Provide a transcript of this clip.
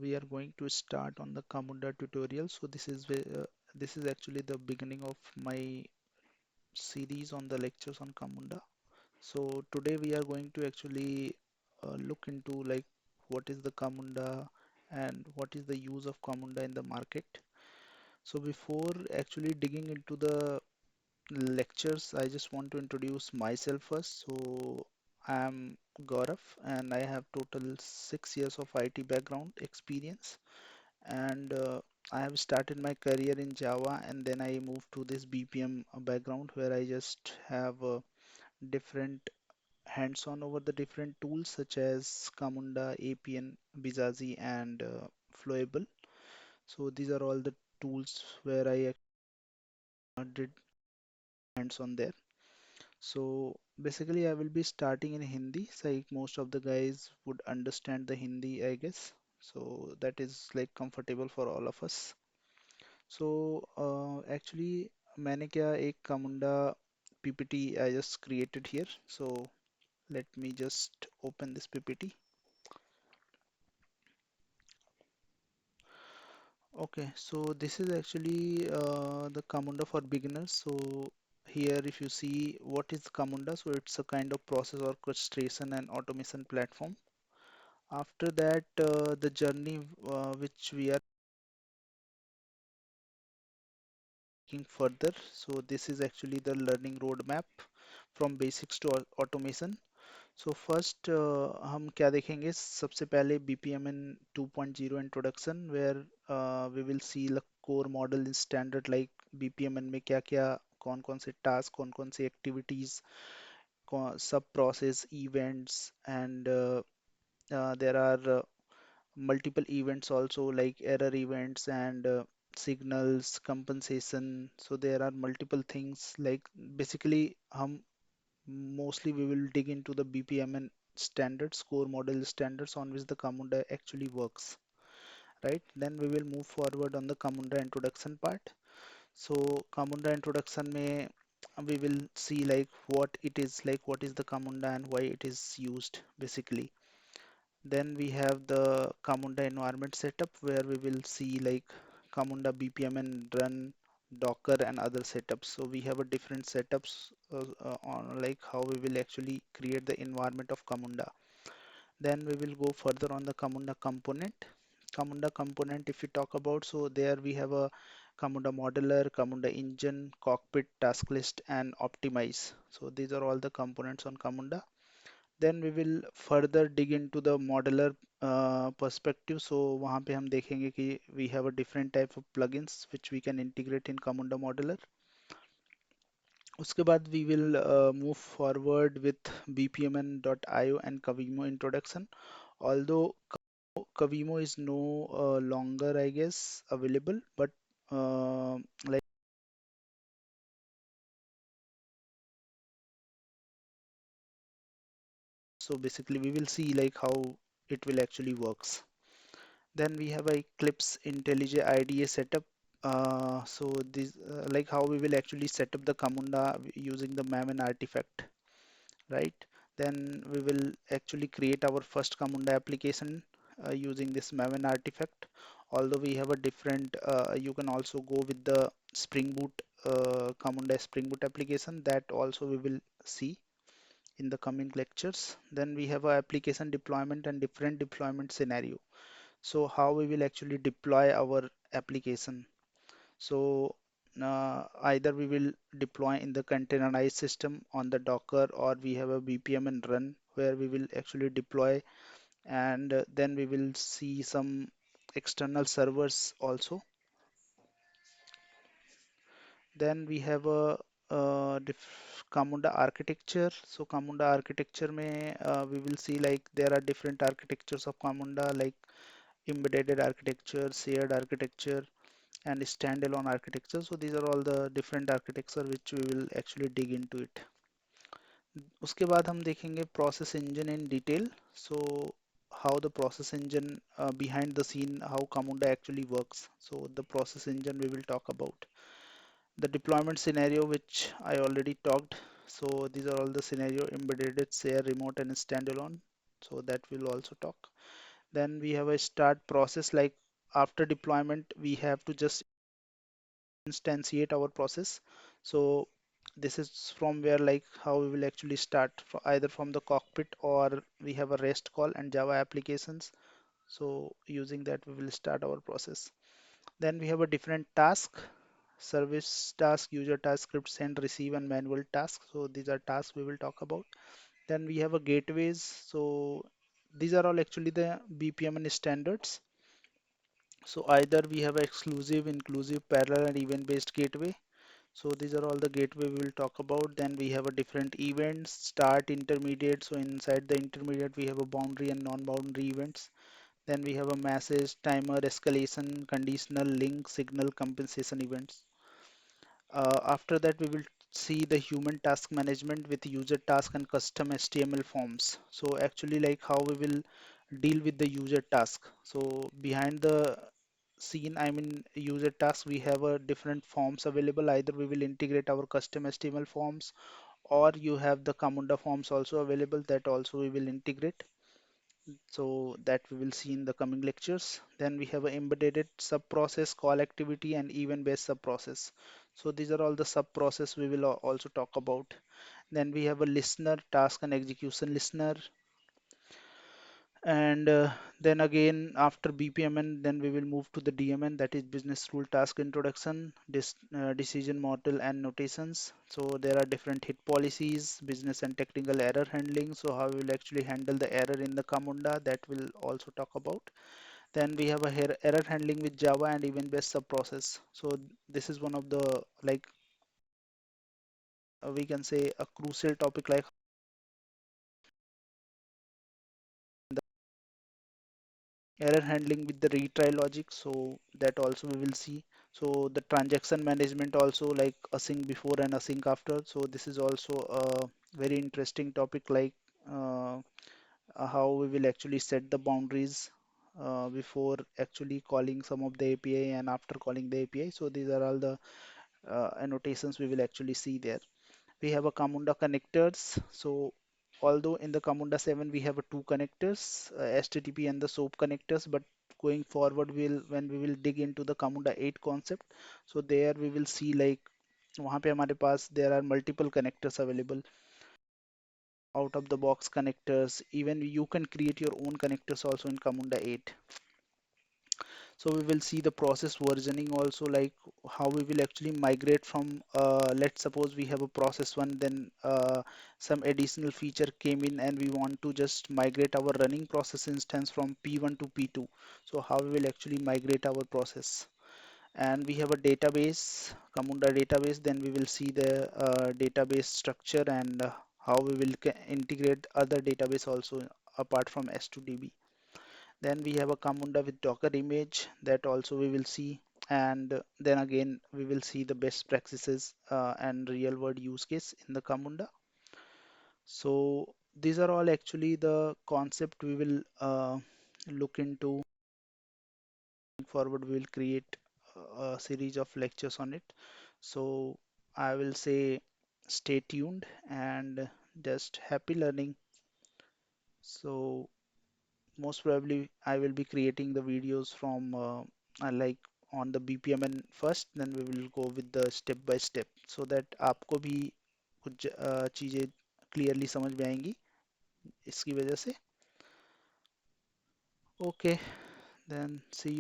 we are going to start on the Camunda tutorial. So this is actually the beginning of my series on the lectures on Camunda. So today we are going to actually look into like what is the Camunda and what is the use of Camunda in the market. So before actually digging into the lectures, I just want to introduce myself first. So I am Gaurav and I have total 6 years of IT background experience, and I have started my career in Java, and then I moved to this BPM background where I just have different hands-on over the different tools such as Camunda, APN, Bizazi, and Flowable. So these are all the tools where I did hands-on there. So basically, I will be starting in Hindi. So like most of the guys would understand the Hindi, I guess. So that is like comfortable for all of us. So actually मैंने क्या एक Camunda PPT I just created here. So let me just open this PPT. Okay, so this is actually the Camunda for beginners. So here if you see what is Camunda, so it's a kind of process orchestration and automation platform. After that, the journey which we are taking further. So this is actually the learning roadmap from basics to automation. So first हम क्या देखेंगे सबसे पहले BPMN 2.0 introduction where we will see the core model in standard like BPMN में क्या क्या कौन कौन से task कौन कौन से activities sub process events and there are multiple events also like error events and signals compensation. So there are multiple things like basically हम mostly we will dig into the BPMN standards, core model standards on which the Camunda actually works, right? Then we will move forward on the Camunda introduction part. So Camunda introduction may we will see like what it is like, what is the Camunda and why it is used basically. Then we have the Camunda environment setup where we will see like Camunda BPMN run, Docker and other setups. So we have a different setups on like how we will actually create the environment of Camunda. Then we will go further on the Camunda component. Camunda component, if you talk about, so there we have a Camunda modeler, Camunda engine, cockpit, task list, and optimize. So these are all the components on Camunda. Then we will further dig into the modular perspective. So वहाँ पे हम देखेंगे कि we have a different type of plugins which we can integrate in Camunda modular. उसके बाद we will move forward with bpmn.io and Kavimo introduction. Although Kavimo is no longer, I guess, available, but like so basically we will see like how it will actually works. Then we have a Eclipse IntelliJ IDE setup. So this like how we will actually set up the Camunda using the MAMN artifact, right? Then we will actually create our first Camunda application using this MAMN artifact. Although we have a different, you can also go with the Spring Boot Camunda Spring Boot application that also we will see in the coming lectures. Then we have a application deployment and different deployment scenario. So how we will actually deploy our application. So either we will deploy in the containerized system on the Docker, or we have a BPM and run where we will actually deploy, and then we will see some external servers also. Then we have a Camunda architecture. So Camunda architecture में we will see like there are different architectures of Camunda like embedded architecture, shared architecture, and standalone architecture. So these are all the different architecture which we will actually dig into it. उसके बाद हम देखेंगे process engine in detail. So how the process engine behind the scene, how Camunda actually works. So the process engine we will talk about. The deployment scenario which I already talked. So these are all the scenario embedded, share, remote, and standalone. So that we'll also talk. Then we have a start process, like after deployment we have to just instantiate our process. So this is from where, like, how we will actually start, either from the cockpit, or we have a REST call and Java applications. So using that we will start our process. Then we have a different task: service task, user task, script send, receive, and manual task. So these are tasks we will talk about. Then we have a gateways. So these are all actually the BPMN standards. So either we have exclusive, inclusive, parallel, and event-based gateway. So these are all the gateway we will talk about. Then we have a different events: start, intermediate. So inside the intermediate we have a boundary and non-boundary events. Then we have a message, timer, escalation, conditional, link, signal, compensation events. After that, we will see the human task management with user task and custom HTML forms. So actually, like, how we will deal with the user task. So behind the scene, I mean user task, we have a different forms available. Either we will integrate our custom HTML forms, or you have the Camunda forms also available, that also we will integrate. So that we will see in the coming lectures. Then we have an embedded sub process, call activity, and event based sub process. So these are all the sub process we will also talk about. Then we have a listener, task and execution listener. And then again, after BPMN, then we will move to the DMN, that is business rule task introduction, decision model and notations. So there are different hit policies, business and technical error handling. So how we will actually handle the error in the Camunda, that we'll also talk about. Then we have a error handling with Java and event-based sub-process. So this is one of the, like, we can say a crucial topic, like the error handling with the retry logic. So that also we will see. So the transaction management also, like async before and async after. So this is also a very interesting topic, like uh, how we will actually set the boundaries before actually calling some of the API and after calling the API. So these are all the annotations we will actually see there. We have a Camunda connectors. So although in the Camunda 7 we have a two connectors, HTTP and the SOAP connectors, but going forward when we will dig into the Camunda 8 concept, so there we will see, like, वहाँ पे हमारे पास there are multiple connectors available, out of the box connectors. Even you can create your own connectors also in Camunda 8. So we will see the process versioning also, like how we will actually migrate from, let's suppose we have a process one, then some additional feature came in and we want to just migrate our running process instance from P1 to P2. So how we will actually migrate our process. And we have a database, Camunda database. Then we will see the database structure, and how we will integrate other database also apart from S2DB. Then we have a Camunda with Docker image, that also we will see. And then again, we will see the best practices and real world use case in the Camunda. So these are all actually the concept we will look into. Forward, we will create a series of lectures on it. So I will say stay tuned and just happy learning. So most probably I will be creating the videos from like on the BPMN first, then we will go with the step by step, so that आपको भी कुछ चीजें clearly समझ में आएंगी इसकी वजह से. Okay, then see you.